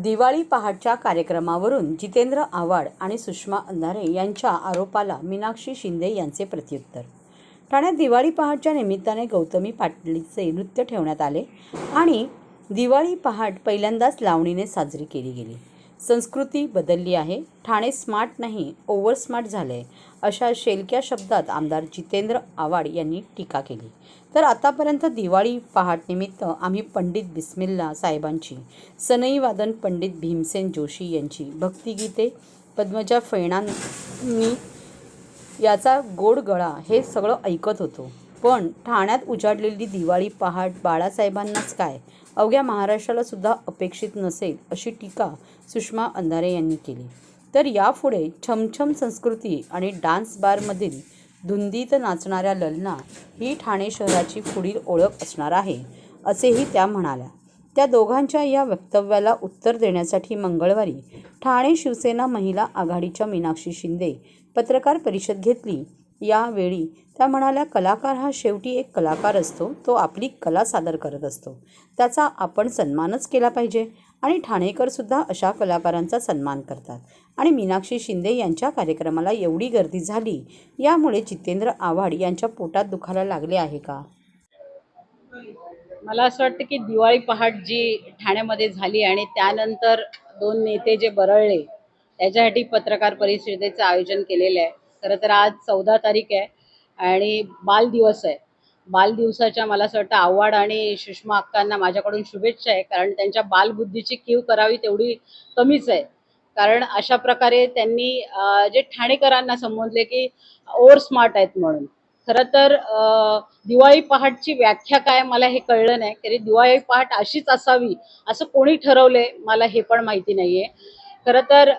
दिवाळी पहाटच्या कार्यक्रमावरून जितेंद्र आव्हाड आणि सुषमा अंधारे यांच्या आरोपाला मीनाक्षी शिंदे यांचे प्रत्युत्तर। ठाण्यात दिवाळी पहाटच्या निमित्ताने गौतमी पाटलीचे नृत्य ठेवण्यात आले आणि दिवाळी पहाट पहिल्यांदाच लावणीने साजरी केली गेली। संस्कृती बदलली आहे, ठाणे स्मार्ट नाही ओव्हर स्मार्ट झाले, अशा शेलक्या शब्दात आमदार जितेंद्र आव्हाड यांनी टीका केली। तर आतापर्यंत दिवाळी पहाट निमित्त आम्ही पंडित बिस्मिल्ला साहेबांची, सनई वादन पंडित भीमसेन जोशी यांची, भक्तिगीते पद्मजा फैणांनी याचा गोड गळा हे सगळं ऐकत होतो। पण ठाण्यात उजाडलेली दिवाळी पहाट बाळासाहेबांनाच काय, अवघ्या महाराष्ट्राला सुद्धा अपेक्षित नसेल, अशी टीका सुषमा अंधारे यांनी केली। तर यापुढे छमछम संस्कृती आणि डान्स बारमधील धुंदीत नाचणाऱ्या ललना ही ठाणे शहराची पुढील ओळख असणार आहे, असेही त्या म्हणाल्या। त्या दोघांच्या या वक्तव्याला उत्तर देण्यासाठी मंगळवारी ठाणे शिवसेना महिला आघाडीच्या मीनाक्षी शिंदे पत्रकार परिषद घेतली। यावेळी त्या म्हणाल्या, कलाकार हा शेवटी एक कलाकार असतो, तो आपली कला सादर करत असतो, त्याचा आपण सन्मानच केला पाहिजे आणि ठाणेकर सुद्धा अशा कलाकारांचा सन्मान करतात। आणि मीनाक्षी शिंदे यांच्या कार्यक्रमाला एवढी गर्दी झाली, यामुळे जितेंद्र आव्हाड यांच्या पोटात दुखायला लागले आहे का? मला असं वाटतं की दिवाळी पहाट जी ठाण्यामध्ये झाली आणि त्यानंतर दोन नेते जे बरळले, त्याच्यासाठी पत्रकार परिषदेचं आयोजन केलेलं आहे। खरं तर आज 14 तारीख आहे आणि बाल दिवस आहे। बाल दिवसाच्या मला असं वाटतं आव्हाड आणि सुषमा अक्कांना माझ्याकडून शुभेच्छा आहे, कारण त्यांच्या बालबुद्धीची कीव करावी तेवढी कमीच आहे। कारण अशा प्रकारे त्यांनी जे ठाणेकरांना संबोधले की ओव्हर स्मार्ट आहेत म्हणून। खरं तर दिवाळी पहाटची व्याख्या काय मला हे कळलं नाही, तरी दिवाळी पहाट अशीच असावी असं कोणी ठरवलंय मला हे पण माहिती नाहीये। खरं तर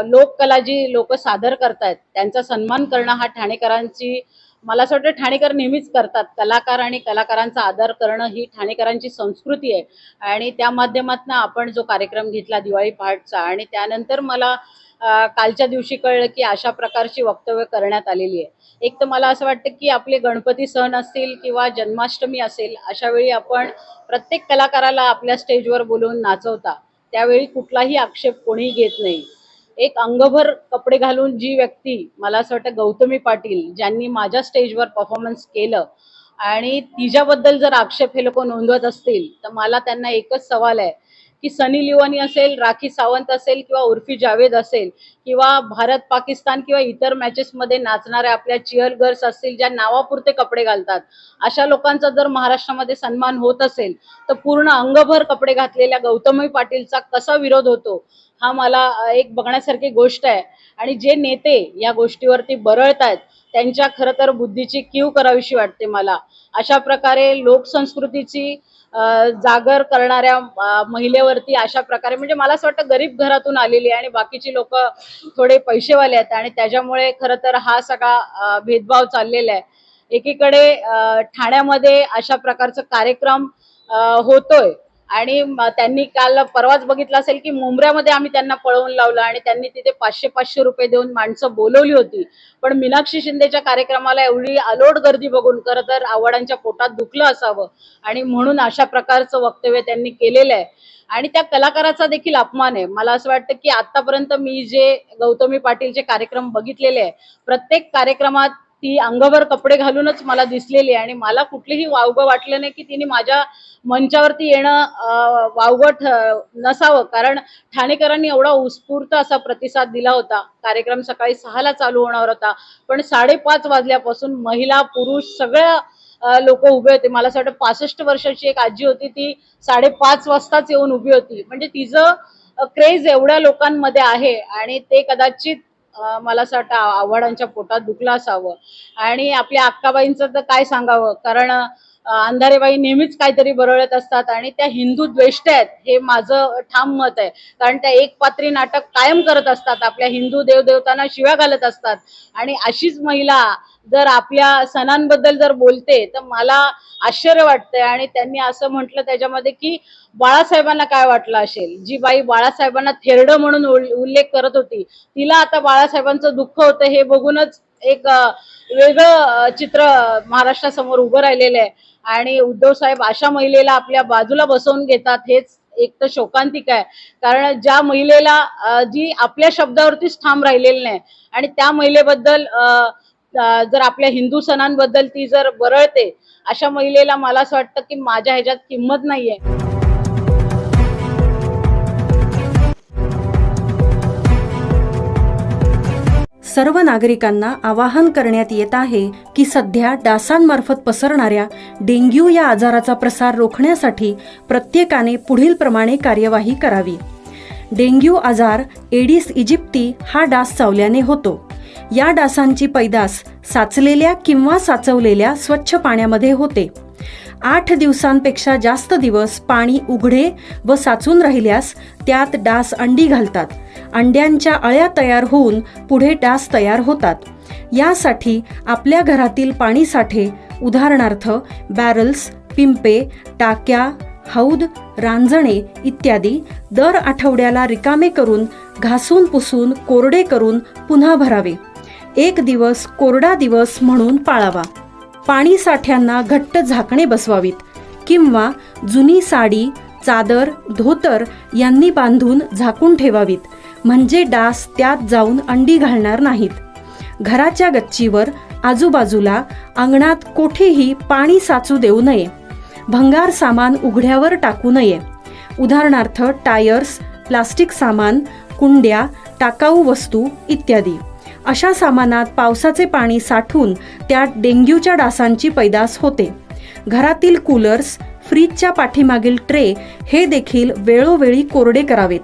लोककला जी लोक सादर करतायत त्यांचा सन्मान करणं हा ठाणेकरांची, मला असं वाटतं ठाणेकर नेहमीच करतात। कलाकार आणि कलाकारांचा आदर करणं ही ठाणेकरांची संस्कृती आहे आणि त्या माध्यमातून आपण जो कार्यक्रम घेतला दिवाळी पहाटचा, आणि त्यानंतर मला कालच्या दिवशी कळलं की अशा प्रकारची वक्तव्य करण्यात आलेली आहे। एक तर मला असं वाटतं की आपले गणपती सण असतील किंवा जन्माष्टमी असेल, अशा वेळी आपण प्रत्येक कलाकाराला आपल्या स्टेजवर बोलवून नाचवता, त्यावेळी कुठलाही आक्षेप कोणी घेत नाही। एक अंगभर कपडे घालून जी व्यक्ती, मला असं वाटतं गौतमी पाटील, ज्यांनी माझ्या स्टेजवर परफॉर्मन्स केलं आणि तिच्याबद्दल जर आक्षेप हे लोक नोंदवत असतील, तर मला त्यांना एकच सवाल आहे की सनी लिओनी असेल, राखी सावंत असेल किंवा उर्फी जावेद असेल किंवा भारत पाकिस्तान किंवा इतर मॅचेसमध्ये नाचणाऱ्या आपल्या चिअर गर्ल्स असतील, ज्या नावापुरते कपडे घालतात, अशा लोकांचा जर महाराष्ट्रामध्ये सन्मान होत असेल, तर पूर्ण अंगभर कपडे घातलेल्या गौतमी पाटीलचा कसा विरोध होतो, हा मला एक बघण्यासारखी गोष्ट आहे। आणि जे नेते या गोष्टीवरती बरळतायत त्यांच्या खरं तर बुद्धीची कीव करावीशी वाटते मला। अशा प्रकारे लोकसंस्कृतीची जागर करणाऱ्या महिलेवरती अशा प्रकारे, म्हणजे मला असं वाटतं गरीब घरातून आलेली आणि बाकीची लोक थोडे पैसेवाले आहेत आणि त्याच्यामुळे खरं तर हा सगळा भेदभाव चाललेला आहे। एकीकडे ठाण्यामध्ये अशा प्रकारचा कार्यक्रम होतोय आणि त्यांनी काल परवाच बघितलं असेल की मुंब्र्यामध्ये आम्ही त्यांना पळवून लावलं आणि त्यांनी तिथे 500-500 रुपये देऊन माणसं बोलवली होती। पण मीनाक्षी शिंदेच्या कार्यक्रमाला एवढी अलोट गर्दी बघून खरं तर आव्हाडांच्या पोटात दुखलं असावं आणि म्हणून अशा प्रकारचं वक्तव्य त्यांनी केलेलं आहे आणि त्या कलाकाराचा देखील अपमान आहे। मला असं वाटतं की आतापर्यंत मी जे गौतमी पाटीलचे कार्यक्रम बघितलेले आहे, प्रत्येक कार्यक्रमात ती अंगभर कपडे घालूनच मला दिसलेली आहे आणि मला कुठलीही वावगं वाटलं नाही की तिने माझ्या मंचावरती येणं वावगं नसावं, कारण ठाणेकरांनी एवढा उत्स्फूर्त असा प्रतिसाद दिला होता। कार्यक्रम सकाळी 6ला चालू होणार होता, पण 5:30 वाजल्यापासून महिला पुरुष सगळ्या लोक उभे होते। मला असं वाटतं 65 वर्षाची एक आजी होती, ती 5:30 वाजताच येऊन उभी होती। म्हणजे तिचं क्रेज एवढ्या लोकांमध्ये आहे आणि ते कदाचित मला असं वाटतं आव्हाडांच्या पोटात दुखलं असावं। आणि आपल्या अक्काबाईंचं तर काय सांगावं, कारण अंधारेबाई नेहमीच काहीतरी बरळत असतात आणि त्या हिंदू द्वेष्ट आहेत, हे माझं ठाम मत आहे। कारण त्या एक पात्री नाटक कायम करत असतात, आपल्या हिंदू देवदेवतांना शिव्या घालत असतात आणि अशीच महिला जर आपल्या सणांबद्दल जर बोलते तर मला आश्चर्य वाटतंय। आणि त्यांनी असं म्हटलं त्याच्यामध्ये की बाळासाहेबांना काय वाटलं असेल, जी बाई बाळासाहेबांना थेरडं म्हणून उल्लेख करत होती, तिला आता बाळासाहेबांचं दुःख होतं हे बघूनच एक वेगळं चित्र महाराष्ट्रासमोर उभं राहिलेलं आहे। आणि उद्धव साहेब अशा महिलेला आपल्या बाजूला बसवून घेतात, हेच एक तर शोकांतिक आहे, कारण ज्या महिलेला जी आपल्या शब्दावरतीच ठाम राहिलेली नाही आणि त्या महिलेबद्दल जर आपल्या हिंदू सणांबद्दल ती जर बरळते, अशा महिलेला मला असं वाटतं की माझ्या ह्याच्यात किंमत नाहीये. सर्व नागरिकांना आवाहन करण्यात येत आहे की सध्या डासांमार्फत पसरणाऱ्या डेंग्यू या आजाराचा प्रसार रोखण्यासाठी प्रत्येकाने पुढील प्रमाणे कार्यवाही करावी. डेंग्यू आजार एडिस इजिप्ती हा डास चावल्याने होतो. या डासांची पैदास साचलेल्या किंवा साचवलेल्या स्वच्छ पाण्यामध्ये होते. 8 दिवसांपेक्षा जास्त दिवस पाणी उघडे व साचून राहिल्यास त्यात डास अंडी घालतात. अंड्यांच्या अळ्या तयार होऊन पुढे डास तयार होतात. यासाठी आपल्या घरातील पाणीसाठे उदाहरणार्थ बॅरल्स, पिंपे, टाक्या, हौद, रांजणे इत्यादी दर आठवड्याला रिकामे करून घासून पुसून कोरडे करून पुन्हा भरावे. 1 दिवस कोरडा दिवस म्हणून पाळावा. पाणी साठ्यांना घट्ट झाकणे बसवावीत किंवा जुनी साडी, चादर, धोतर यांनी बांधून झाकून ठेवावीत, म्हणजे डास त्यात जाऊन अंडी घालणार नाहीत. घराच्या गच्चीवर, आजूबाजूला, अंगणात कोठेही पाणी साचू देऊ नये. भंगार सामान उघड्यावर टाकू नये. उदाहरणार्थ टायर्स, प्लास्टिक सामान, कुंड्या, टाकाऊ वस्तू इत्यादी. अशा सामानात पावसाचे पाणी साठून त्यात डेंग्यूच्या डासांची पैदास होते. घरातील कूलर्स, फ्रीजच्या पाठीमागील ट्रे हे देखील वेळोवेळी कोरडे करावेत.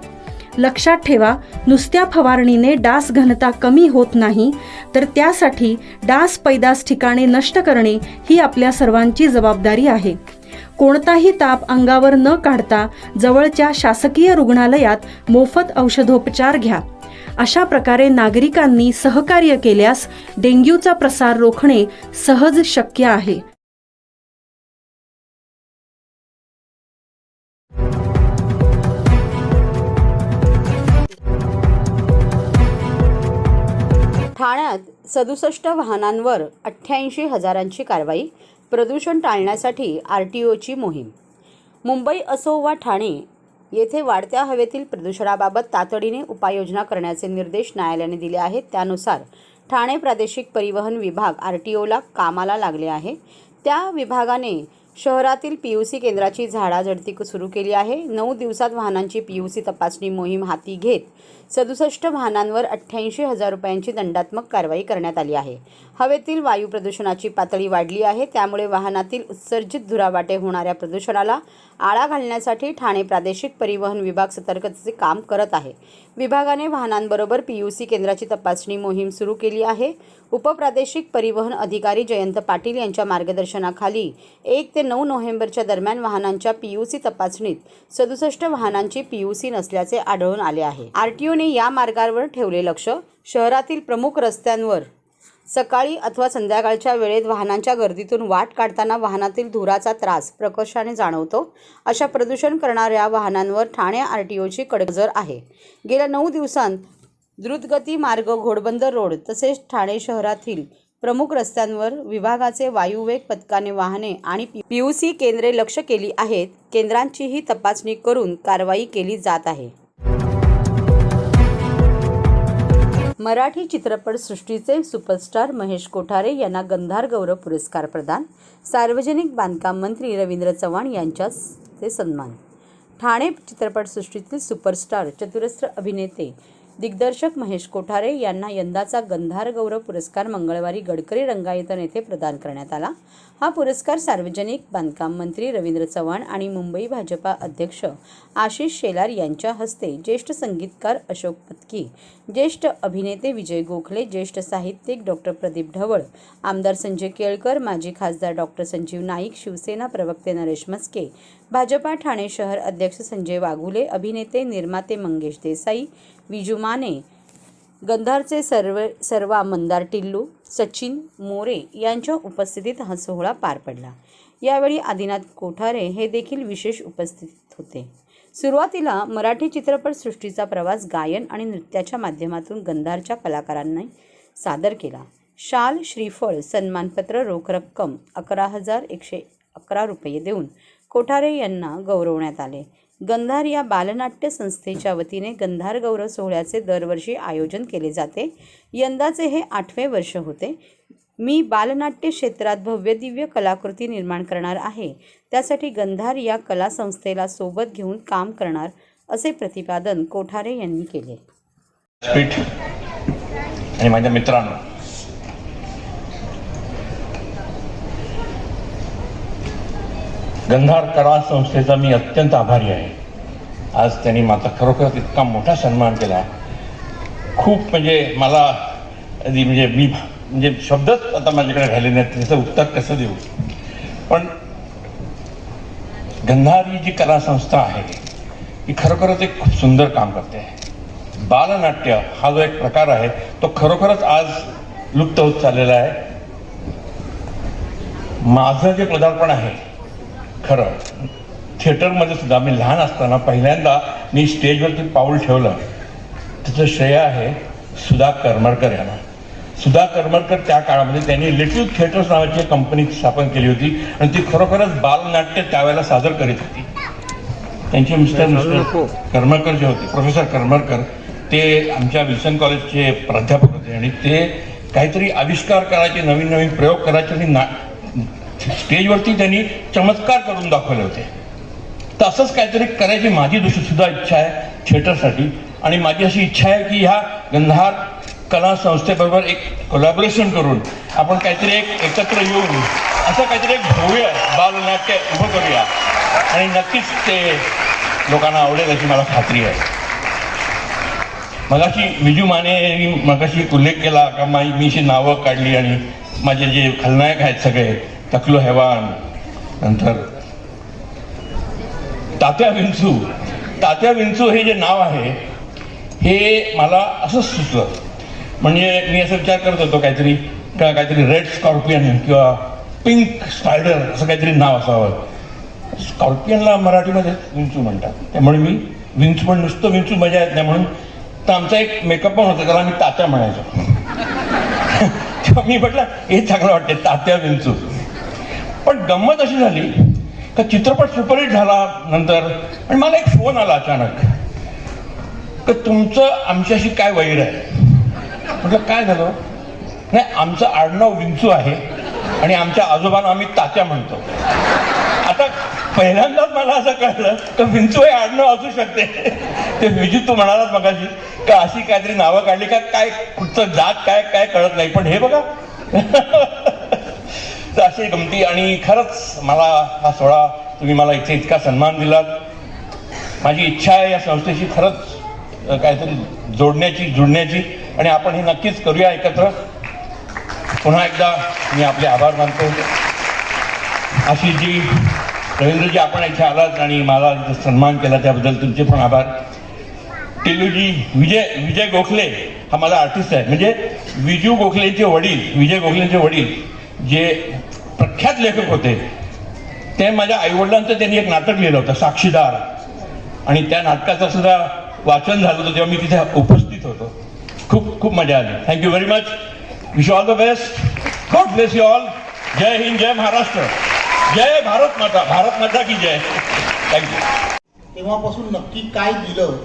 लक्षात ठेवा, नुसत्या फवारणीने डास घनता कमी होत नाही, तर त्यासाठी डास पैदास ठिकाणे नष्ट करणे ही आपल्या सर्वांची जबाबदारी आहे. कोणताही ताप अंगावर न काढता जवळच्या शासकीय रुग्णालयात मोफत औषधोपचार घ्या. अशा प्रकारे नागरिकांनी सहकार्य केल्यास डेंग्यूचा प्रसार रोखणे सहज शक्य आहे. ठाण्यात 67 वाहनांवर 88,000ची कारवाई. प्रदूषण टाळण्यासाठी RTOची मोहीम. मुंबई असो वा ठाणे येथे वाढत्या हवेतील प्रदूषणाबाबत तातडीने उपाययोजना करण्याचे निर्देश न्यायालयाने दिले आहेत. त्यानुसार ठाणे प्रादेशिक परिवहन विभाग RTOला कामाला लागले आहे. त्या विभागाने शहरातील PUC केंद्राची झाडाझडती सुरू केली आहे. 9 दिवसात वाहनांची PUC तपासणी मोहीम हाती घेत 67 वाहनांवर 88,000 रुपयांची दंडात्मक कारवाई करण्यात आली आहे. हवेतील वायू प्रदूषणाची पातळी वाढली आहे, त्यामुळे वाहनातील उत्सर्जित धुरावाटे होणाऱ्या प्रदूषणाला आळा घालण्यासाठी ठाणे प्रादेशिक परिवहन विभाग सतर्कतेचे काम करत आहे. विभागाने वाहनांबरोबर PUC केंद्राची तपासणी मोहीम सुरू केली आहे. उपप्रादेशिक परिवहन अधिकारी जयंत पाटील यांच्या मार्गदर्शनाखाली 1 ते 9 नोव्हेंबरच्या दरम्यान वाहनांच्या PUC तपासणीत 67 वाहनांची PUC नसल्याचे आढळून आले आहे. RTOने या मार्गावर ठेवले लक्ष. शहरातील प्रमुख रस्त्यांवर सकाळी अथवा संध्याकाळच्या वेळेत वाहनांच्या गर्दीतून वाट काढताना वाहनातील धुराचा त्रास प्रकर्षाने जाणवतो. अशा प्रदूषण करणाऱ्या वाहनांवर ठाणे RTOची कडक नजर आहे. गेल्या 9 दिवसांत द्रुतगती मार्ग, घोडबंदर रोड तसेच ठाणे शहरातील प्रमुख रस्त्यांवर विभागाचे वायुवेग पथकाने वाहने आणि PUC केंद्रे लक्ष केली आहेत. केंद्रांचीही तपासणी करून कारवाई केली जात आहे. मराठी चित्रपटसृष्टीचे सुपरस्टार महेश कोठारे यांना गंधार गौरव पुरस्कार प्रदान. सार्वजनिक बांधकाम मंत्री रवींद्र चव्हाण यांच्या हस्ते सन्मान. ठाणे चित्रपटसृष्टीतील सुपरस्टार, चतुरस्र अभिनेते, दिग्दर्शक महेश कोठारे यांना यंदाचा गंधार गौरव पुरस्कार मंगळवारी गडकरी रंगायतन येथे प्रदान करण्यात आला. हा पुरस्कार सार्वजनिक बांधकाम मंत्री रवींद्र चव्हाण आणि मुंबई भाजपा अध्यक्ष आशिष शेलार यांच्या हस्ते ज्येष्ठ संगीतकार अशोक पत्की, ज्येष्ठ अभिनेते विजय गोखले, ज्येष्ठ साहित्यिक डॉ. प्रदीप ढवळ, आमदार संजय केळकर, माजी खासदार डॉ. संजीव नाईक, शिवसेना प्रवक्ते नरेश म्हस्के, भाजपा ठाणे शहर अध्यक्ष संजय वाघुले, अभिनेते निर्माते मंगेश देसाई, विजू माने, गंधारचे सर्वा मंदार टिल्लू, सचिन मोरे यांच्या उपस्थितीत हा सोहळा पार पडला. यावेळी आदिनाथ कोठारे हे देखील विशेष उपस्थित होते. सुरुवातीला मराठी चित्रपटसृष्टीचा प्रवास गायन आणि नृत्याच्या माध्यमातून गंधारच्या कलाकारांनी सादर केला. शाल, श्रीफळ, सन्मानपत्र, रोख रक्कम 11,111 रुपये देऊन कोठारे यांना गौरवण्यात आले. गंधार या बालनाट्य संस्थेच्या वतीने गंधार गौरव सोहळ्याचे दरवर्षी आयोजन केले जाते. यंदाचे हे 8वे वर्ष होते. मी बालनाट्य क्षेत्रात भव्य दिव्य कलाकृती निर्माण करणार आहे. त्यासाठी गंधार या कला संस्थेला सोबत घेऊन काम करणार असे प्रतिपादन कोठारे यांनी केले. पीठ आणि माझ्या मित्रांनो, गंधार कला संस्थेचा मी अत्यंत आभारी आहे. आज त्यांनी माझा खरोखर इतका मोठा सन्मान केला. खूप म्हणजे मला म्हणजे शब्दच आता माझ्याकडे राहिले नाहीत त्याचं उत्तर कसं देऊ. पण गंधार ही जी कला संस्था आहे ही खरोखरच एक खूप सुंदर काम करते. बालनाट्य हा जो एक प्रकार आहे तो खरोखरच आज लुप्त होत चाललेला आहे. माझं जे पदार्पण आहे खरं थिएटरमध्ये सुद्धा मी लहान असताना पहिल्यांदा मी स्टेजवरती पाऊल ठेवलं त्याचं श्रेय आहे सुधा करमरकर यांना. सुधा करमरकर त्या काळामध्ये त्यांनी लिटिल थिएटर्स नावाची कंपनी स्थापन केली होती आणि ती खरोखरच बालनाट्य त्यावेळेला सादर करीत होती. त्यांचे मिस्टर करमरकर जे होते, प्रोफेसर करमरकर, ते आमच्या विल्सन कॉलेजचे प्राध्यापक होते आणि ते काहीतरी आविष्कार करायचे, नवीन नवीन प्रयोग करायचे आणि स्टेजवरती त्यांनी चमत्कार करून दाखवले होते. तर असंच काहीतरी करायची माझी सुद्धा इच्छा आहे थिएटरसाठी. आणि माझी अशी इच्छा आहे की ह्या गंधार कला संस्थेबरोबर एक कोलॅबोरेशन करून आपण काहीतरी एकत्र येऊन असं काहीतरी एक भव्य बालनाट्य उभं करूया आणि नक्कीच ते लोकांना आवडेल अशी मला खात्री आहे. मगाशी विजू माने मगाशी उल्लेख केला का मी अशी नावं काढली आणि माझे जे खलनायक आहेत सगळे तकलो हैवान, नंतर तात्या विंचू हे जे नाव आहे हे मला असंच सुचलं. म्हणजे मी असं विचार करत होतो काहीतरी रेड स्कॉर्पियन किंवा पिंक स्पायडर असं काहीतरी नाव असावं. स्कॉर्पियनला मराठीमध्ये विंचू म्हणतात, त्यामुळे मी विंचू पण नुसतं विंचू मजा येत नाही म्हणून तर आमचा एक मेकअप पण होता त्याला मी तात्या म्हणायचो. तेव्हा मी म्हटलं हे चांगलं वाटते तात्या विंचू. पण गंमत अशी झाली का चित्रपट सुपरहिट झाला नंतर आणि मला एक फोन आला अचानक का तुमचं आमच्याशी काय वैर आहे. म्हटलं काय झालं. नाही, आमचं आडनाव विंचू आहे आणि आमच्या आजोबांना आम्ही तात्या म्हणतो. आता पहिल्यांदाच मला असं कळलं का विंचू हे आडनाव असू शकते. ते विजू तू म्हणालात मगाशी का अशी काहीतरी नावं काढली का काय कुठचं जात काय काय कळत नाही. पण हे बघा तर अशी गमती. आणि खरंच मला हा सोहळा तुम्ही मला इथे इतका सन्मान दिलात. माझी इच्छा आहे या संस्थेशी खरंच काहीतरी जुळण्याची आणि आपण हे नक्कीच करूया एकत्र. पुन्हा एकदा मी आपले आभार मानतो. अशी जी रवींद्रजी आपण इथे आलात आणि मला सन्मान केला त्याबद्दल तुमचे पण आभार. टिलूजी विजय गोखले हा माझा आर्टिस्ट आहे. म्हणजे विजू गोखलेंचे वडील, विजय गोखलेंचे वडील जे प्रख्यात लेखक होते ते माझ्या आईवडिलांचं त्यांनी एक नाटक लिहिलं होतं साक्षीदार आणि त्या नाटकाचं सुद्धा वाचन झालं होतं तेव्हा मी तिथे उपस्थित होतो. खूप खूप मजा आली. Thank you very much. Wish all the best. God bless you all. जय हिंद, जय महाराष्ट्र, जय भारत माता, भारत माता की जय. थँक्यू. तेव्हापासून नक्की काय दिलं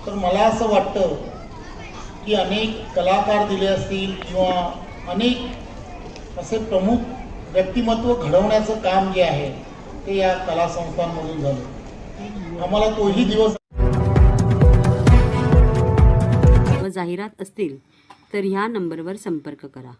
तर मला असं वाटतं की अनेक कलाकार दिले असतील किंवा अनेक असे प्रमुख व्यक्तिमत्व घडवण्याचं काम जे आहे ते या कला संस्थांमधून झालं. आम्हाला तोही दिवस जाहिरात असतील तर ह्या नंबरवर संपर्क करा.